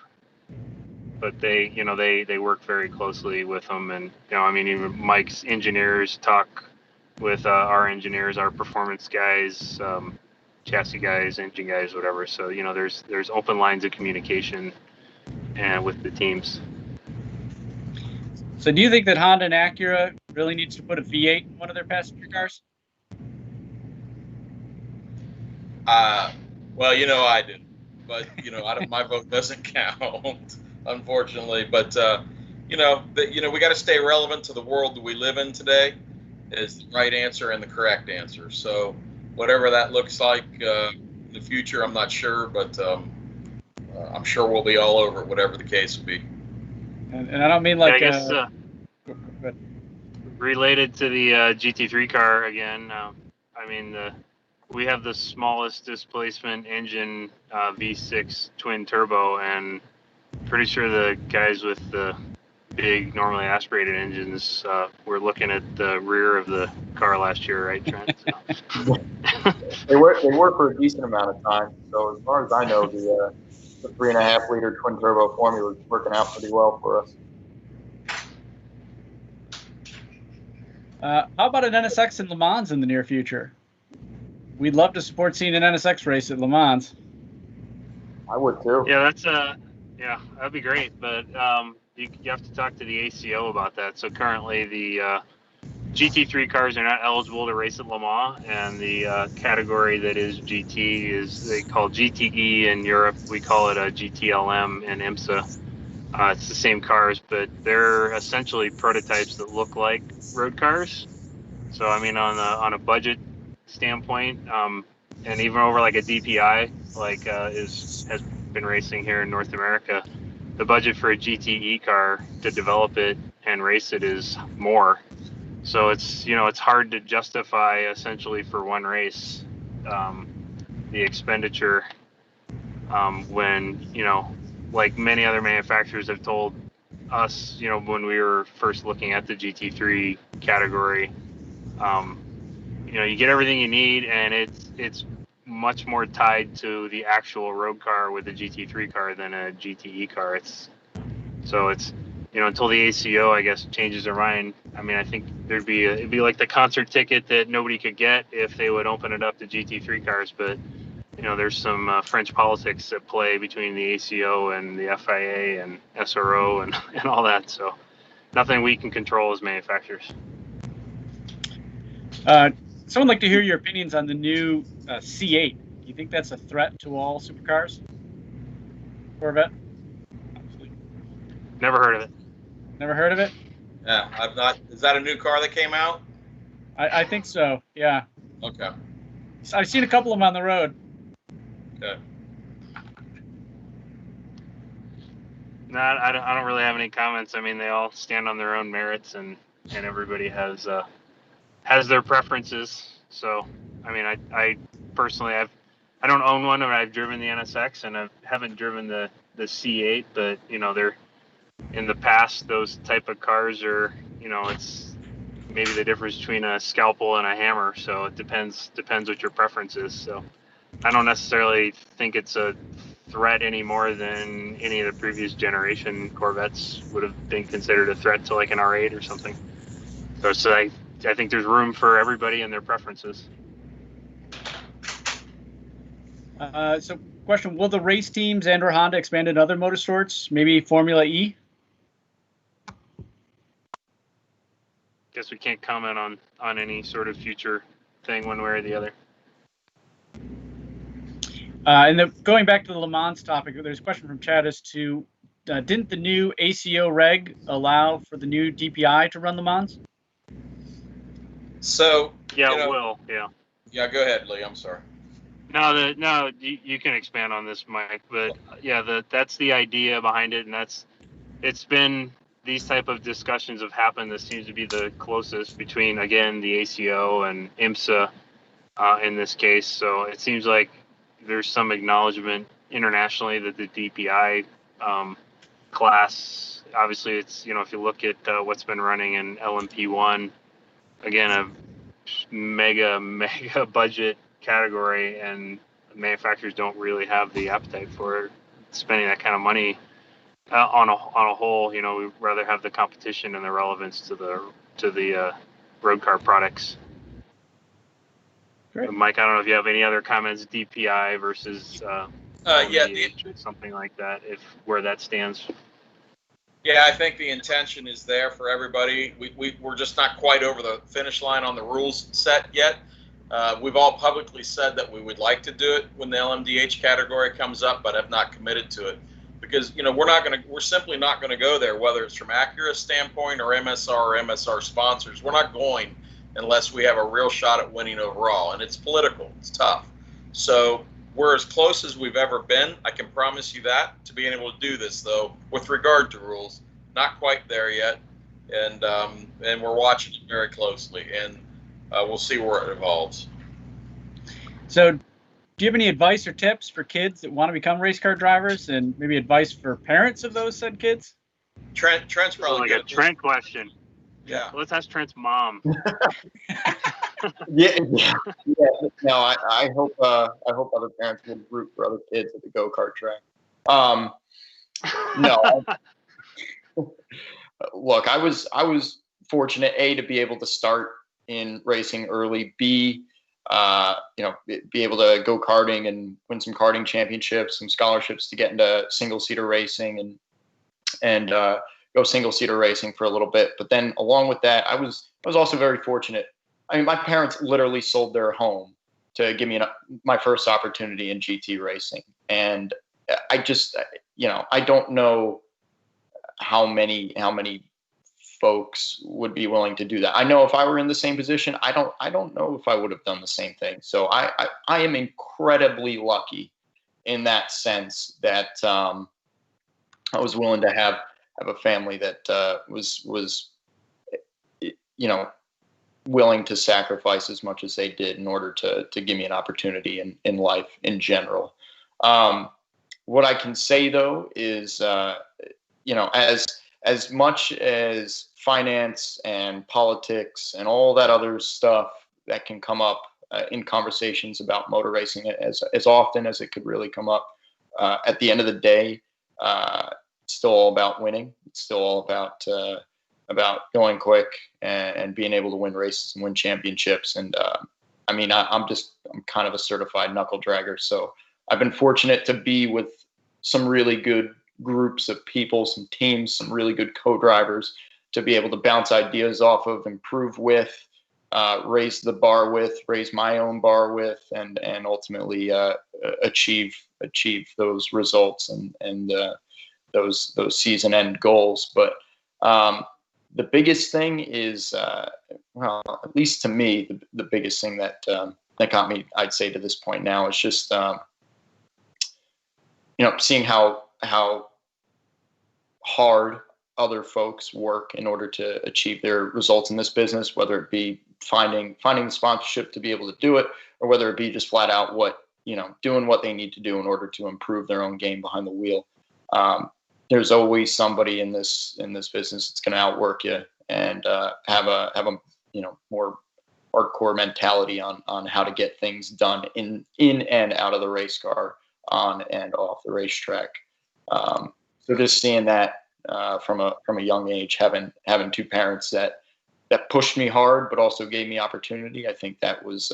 But they work very closely with them, and even Mike's engineers talk with our engineers, our performance guys, chassis guys, engine guys, whatever. So there's open lines of communication and with the teams. So do you think that Honda and Acura really needs to put a V8 in one of their passenger cars? Well, I didn't, but my vote doesn't count, unfortunately. But we got to stay relevant to the world that we live in today. Is the right answer and the correct answer. So whatever that looks like in the future, I'm not sure, but I'm sure we'll be all over it, whatever the case will be. And I don't mean like. I guess related to the GT3 car again. We have the smallest displacement engine, V6 twin turbo, and pretty sure the guys with the big normally aspirated engines were looking at the rear of the car last year, right, Trent? So. They work for a decent amount of time. So as far as I know, the 3.5 liter twin turbo formula is working out pretty well for us. How about an NSX in Le Mans in the near future? We'd love to support seeing an NSX race at Le Mans. I would too. Yeah, that'd be great. But you have to talk to the ACO about that. So currently the GT3 cars are not eligible to race at Le Mans, and the category that is GT is they call GTE in Europe. We call it a GTLM in IMSA. It's the same cars, but they're essentially prototypes that look like road cars. So on a budget standpoint, and even over like a DPI, has been racing here in North America, the budget for a GTE car to develop it and race it is more. So it's hard to justify essentially for one race the expenditure when like many other manufacturers have told us, when we were first looking at the GT3 category, you get everything you need, and it's much more tied to the actual road car with a GT3 car than a GTE car. It's until the ACO, I guess, changes their mind. I think it'd be like the concert ticket that nobody could get if they would open it up to GT3 cars, but there's some French politics at play between the ACO and the FIA and SRO and all that. So nothing we can control as manufacturers. Someone would like to hear your opinions on the new C8. Do you think that's a threat to all supercars? Corvette? Never heard of it. Never heard of it? Yeah, I've not. Is that a new car that came out? I think so, yeah. Okay. I've seen a couple of them on the road. Okay. No, I don't really have any comments. They all stand on their own merits, and everybody has their preferences. So, I personally, I don't own one, or I've driven the NSX, and I haven't driven the C8, but they're in the past. Those type of cars are, it's maybe the difference between a scalpel and a hammer. So it depends what your preference is. So I don't necessarily think it's a threat any more than any of the previous generation Corvettes would have been considered a threat to like an R8 or something. So I think there's room for everybody and their preferences. So question, will the race teams and or Honda expand in other motorsports, maybe Formula E? Guess we can't comment on any sort of future thing one way or the other. And then going back to the Le Mans topic, there's a question from Chad as to, didn't the new ACO reg allow for the new DPI to run Le Mans? So yeah, it will. Yeah. Yeah, go ahead, Lee. I'm sorry. No, you can expand on this, Mike. But yeah, that's the idea behind it, and it's been these type of discussions have happened. This seems to be the closest between, again, the ACO and IMSA in this case. So it seems like there's some acknowledgement internationally that the DPI class, obviously, it's if you look at what's been running in LMP1, again, a mega budget category, and manufacturers don't really have the appetite for spending that kind of money on a whole. We'd rather have the competition and the relevance to the road car products. Great. Mike, I don't know if you have any other comments, DPI versus something like that, where that stands. Yeah, I think the intention is there for everybody. We're just not quite over the finish line on the rules set yet. We've all publicly said that we would like to do it when the LMDH category comes up, but have not committed to it because we're simply not going to go there, whether it's from Acura standpoint or MSR sponsors. We're not going unless we have a real shot at winning overall, and it's political. It's tough. So we're as close as we've ever been. I can promise you that, to being able to do this, though, with regard to rules. Not quite there yet, and we're watching it very closely, and we'll see where it evolves. So, do you have any advice or tips for kids that want to become race car drivers, and maybe advice for parents of those said kids? Trent's probably like a Trent question. Yeah. Let's ask Trent's mom. Yeah. No, I hope other parents will root for other kids at the go-kart track. No. Look, I was fortunate, A, to be able to start in racing early, B, be able to go karting and win some karting championships, some scholarships to get into single-seater racing and go single-seater racing for a little bit. But then along with that, I was also very fortunate. I mean, my parents literally sold their home to give me my first opportunity in GT racing. And I just, I don't know how many folks would be willing to do that. I know if I were in the same position, I don't know if I would have done the same thing. So I am incredibly lucky in that sense that I was willing to have a family that was willing to sacrifice as much as they did in order to give me an opportunity in life in general. What I can say though is, as much as finance and politics and all that other stuff that can come up in conversations about motor racing, as often as it could really come up, at the end of the day, it's still all about winning. It's still all about going quick and being able to win races and win championships. And I'm kind of a certified knuckle dragger. So I've been fortunate to be with some really good groups of people, some teams, some really good co-drivers to be able to bounce ideas off of, improve with, raise the bar with, raise my own bar with, and ultimately achieve those results and those season end goals. But the biggest thing is, at least to me, the biggest thing that got me, I'd say, to this point now is just seeing how hard other folks work in order to achieve their results in this business, whether it be finding the sponsorship to be able to do it, or whether it be just flat out what doing what they need to do in order to improve their own game behind the wheel. There's always somebody in this business that's going to outwork you and have a more hardcore mentality on how to get things done in and out of the race car, on and off the racetrack. So just seeing that from a young age, having two parents that pushed me hard, but also gave me opportunity. I think that was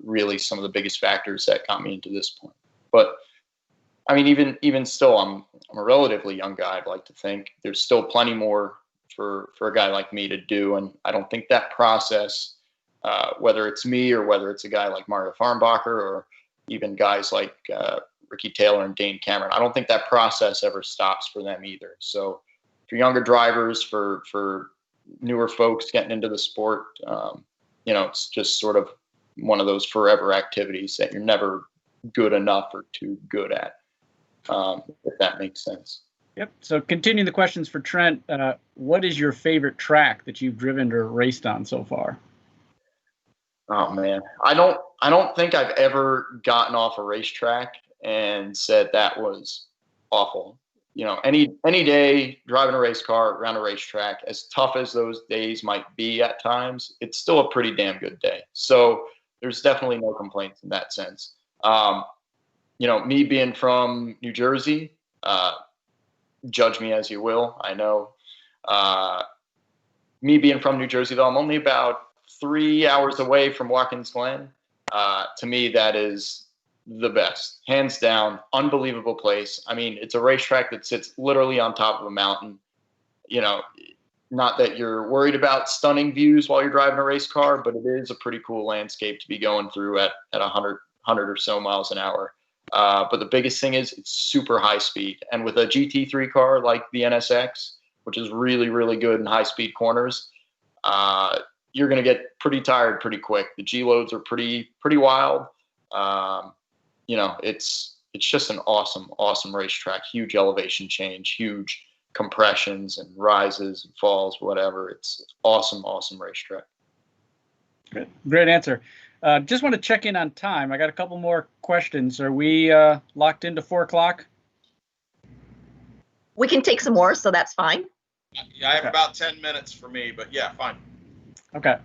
really some of the biggest factors that got me into this point. But I mean, even still, I'm a relatively young guy. I'd like to think there's still plenty more for a guy like me to do. And I don't think that process, whether it's me or whether it's a guy like Mario Farnbacher or even guys like Ricky Taylor and Dane Cameron, I don't think that process ever stops for them either. So for younger drivers, for newer folks getting into the sport, it's just sort of one of those forever activities that you're never good enough or too good at, if that makes sense. Yep. So continuing the questions for Trent, what is your favorite track that you've driven or raced on so far? Oh man, I don't think I've ever gotten off a racetrack and said that was awful. Any day driving a race car around a racetrack, as tough as those days might be at times, it's still a pretty damn good day. So there's definitely no complaints in that sense. Me being from New Jersey, judge me as you will. I know, me being from New Jersey, though, I'm only about 3 hours away from Watkins Glen. To me, that is the best, hands down. Unbelievable place. I mean, it's a racetrack that sits literally on top of a mountain. Not that you're worried about stunning views while you're driving a race car, but it is a pretty cool landscape to be going through at 100 or so miles an hour. But the biggest thing is it's super high speed. And with a GT3 car like the NSX, which is really, really good in high speed corners, you're going to get pretty tired pretty quick. The G loads are pretty wild. It's just an awesome racetrack. Huge elevation change, huge compressions and rises and falls, whatever. It's awesome racetrack. Great answer. Just want to check in on time. I got a couple more questions. Are we locked into 4 o'clock? We can take some more, so that's fine. Yeah, I have about 10 minutes for me, but yeah, fine. Okay.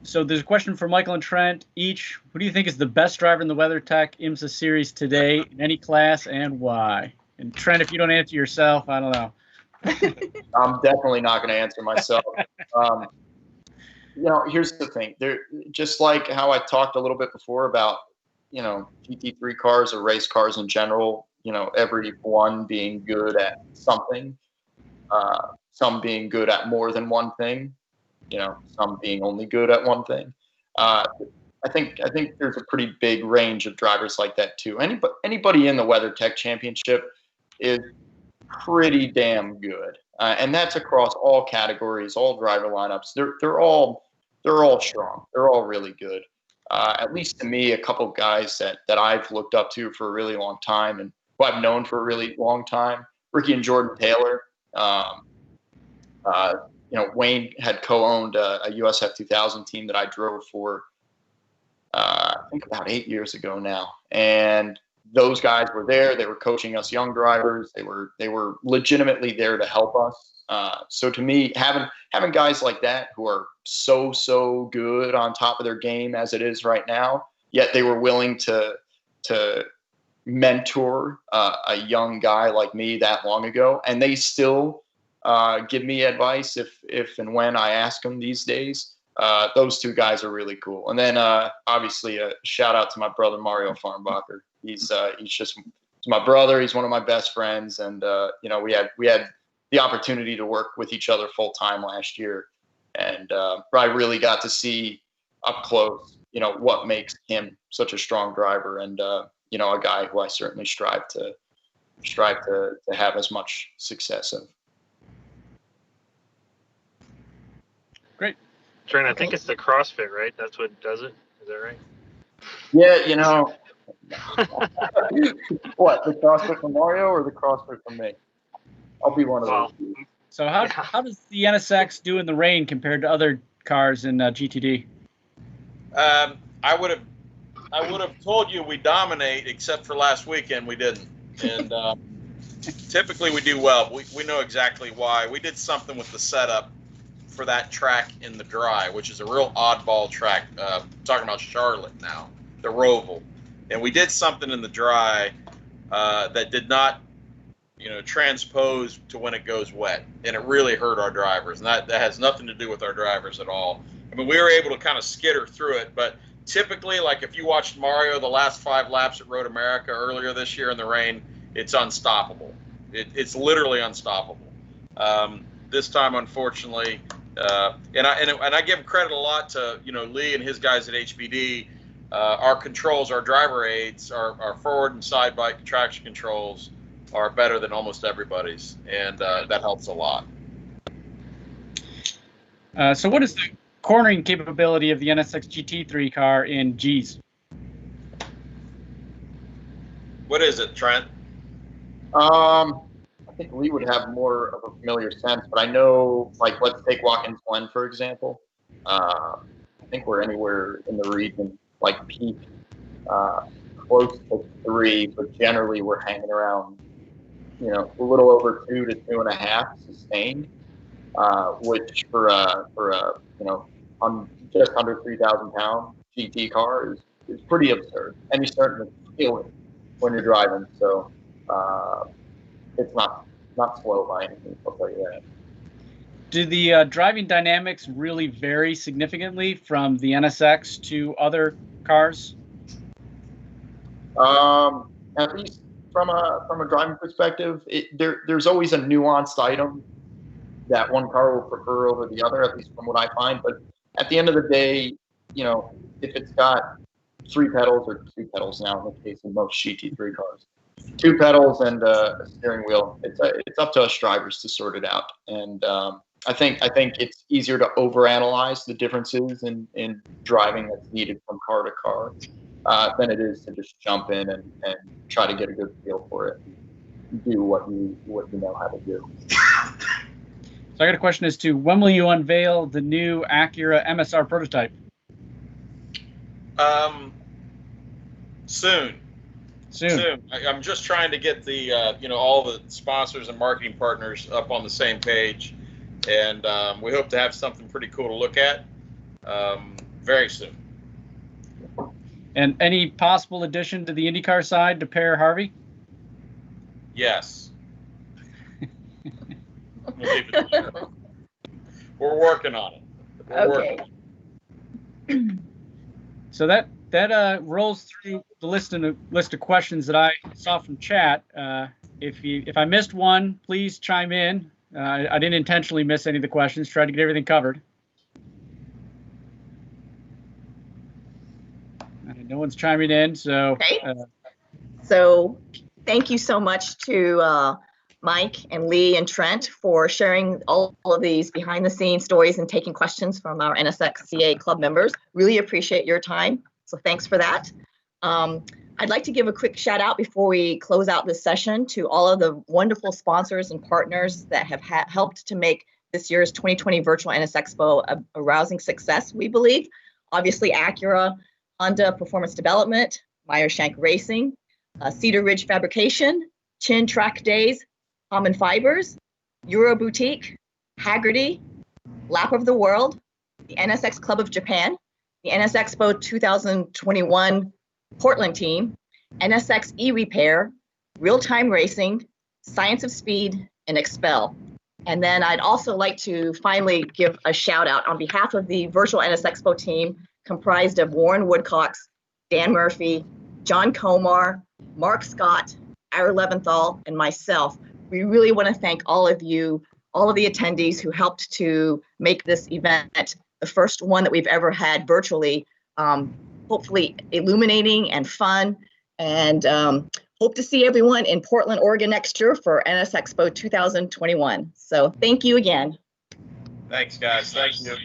So there's a question for Michael and Trent each. Who do you think is the best driver in the WeatherTech IMSA series today in any class, and why? And Trent, if you don't answer yourself, I don't know. I'm definitely not going to answer myself. Here's the thing. There, just like how I talked a little bit before about, GT3 cars or race cars in general, every one being good at something, some being good at more than one thing, some being only good at one thing. I think there's a pretty big range of drivers like that too. Anybody in the WeatherTech Championship is pretty damn good, and that's across all categories, all driver lineups. They're all strong. They're all really good. At least to me, a couple of guys that I've looked up to for a really long time and who I've known for a really long time, Ricky and Jordan Taylor. Wayne had co-owned a USF 2000 team that I drove for, I think about 8 years ago now. And those guys were there. They were coaching us young drivers. They were legitimately there to help us. So to me, having guys like that who are so good on top of their game as it is right now, yet they were willing to mentor a young guy like me that long ago, and they still give me advice if and when I ask them these days. Those two guys are really cool. And then obviously a shout out to my brother Mario Farnbacher. He's my brother. He's one of my best friends, and we had the opportunity to work with each other full time last year, and I really got to see up close, what makes him such a strong driver, and a guy who I certainly strive to have as much success of. Great. Trent, I think it's the CrossFit, right? That's what does it. Is that right? Yeah, What, the CrossFit from Mario or the CrossFit from me? I'll be one of those. So how does the NSX do in the rain compared to other cars in GTD? I I would have told you we dominate, except for last weekend we didn't. And typically we do well. We know exactly why. We did something with the setup for that track in the dry, which is a real oddball track. Talking about Charlotte now, the Roval. And we did something in the dry that did not, transpose to when it goes wet. And it really hurt our drivers. And that has nothing to do with our drivers at all. I mean, we were able to kind of skitter through it, but typically, like if you watched Mario the last 5 laps at Road America earlier this year in the rain, it's unstoppable. It's literally unstoppable. This time, unfortunately, and I give credit a lot to Lee and his guys at HBD. Our controls, our driver aids, our forward and side bike traction controls are better than almost everybody's, and that helps a lot. So what is the cornering capability of the NSX GT3 car in Gs? What is it, Trent? I think Lee would have more of a familiar sense, but I know, like, let's take Watkins Glen, for example. I think we're anywhere in the region, like peak, close to 3, but generally we're hanging around, a little over 2 to 2.5 sustained, which for a just under 3,000 pound GT car is pretty absurd, and you're starting to feel it when you're driving. So it's not slow by any means, I'll tell you that. Do the driving dynamics really vary significantly from the NSX to other cars? At least from a driving perspective, there's always a nuanced item that one car will prefer over the other, at least from what I find. But at the end of the day, if it's got 3 pedals or 2 pedals now in the case of most GT3 cars, 2 pedals and a steering wheel, it's up to us drivers to sort it out. And I think it's easier to overanalyze the differences in driving that's needed from car to car than it is to just jump in and try to get a good feel for it, do what you know how to do. So I got a question as to when will you unveil the new Acura MSR prototype? Soon. I'm just trying to get the all the sponsors and marketing partners up on the same page, and we hope to have something pretty cool to look at very soon. And any possible addition to the IndyCar side to pair Harvey? Yes. We'll leave it there. We're working on it. Okay. So that rolls through the list of questions that I saw from chat. If I missed one, please chime in. I didn't intentionally miss any of the questions. Tried to get everything covered. No one's chiming in, so. Okay. So thank you so much to Mike and Lee and Trent for sharing all of these behind the scenes stories and taking questions from our NSXCA club members. Really appreciate your time. So thanks for that. I'd like to give a quick shout out before we close out this session to all of the wonderful sponsors and partners that have helped to make this year's 2020 Virtual NSXPO a rousing success, we believe. Obviously, Acura, Honda Performance Development, Meyer Shank Racing, Cedar Ridge Fabrication, Chin Track Days, Common Fibers, EuroBoutique, Hagerty, Lap of the World, the NSX Club of Japan, the NSXPO 2021 Portland team, NSXe-repair, RealTime Racing, ScienceofSpeed, and XPEL. And then I'd also like to finally give a shout out on behalf of the Virtual NSXPO team comprised of Warren Woodcox, Dan Murphy, John Komar, Mark Scott, Ira Leventhal, and myself. We really want to thank all of you, all of the attendees who helped to make this event the first one that we've ever had virtually, hopefully illuminating and fun, and hope to see everyone in Portland, Oregon next year for NSXPO 2021. So thank you again. Thanks, guys. Thank you.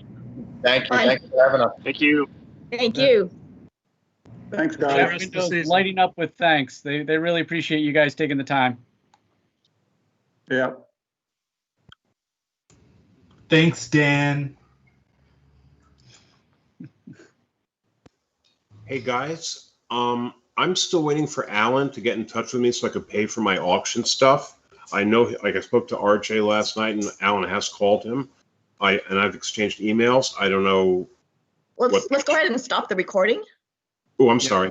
Thank you. Bye. Thanks for having us. Thank you. Thank you. Thanks, Chat guys. windows lighting up with thanks. They really appreciate you guys taking the time. Yeah. Thanks, Dan. Hey guys, I'm still waiting for Alan to get in touch with me so I could pay for my auction stuff. I know, like I spoke to RJ last night, and Alan has called him. I've exchanged emails. I don't know. Let's go ahead and stop the recording. Oh, I'm sorry.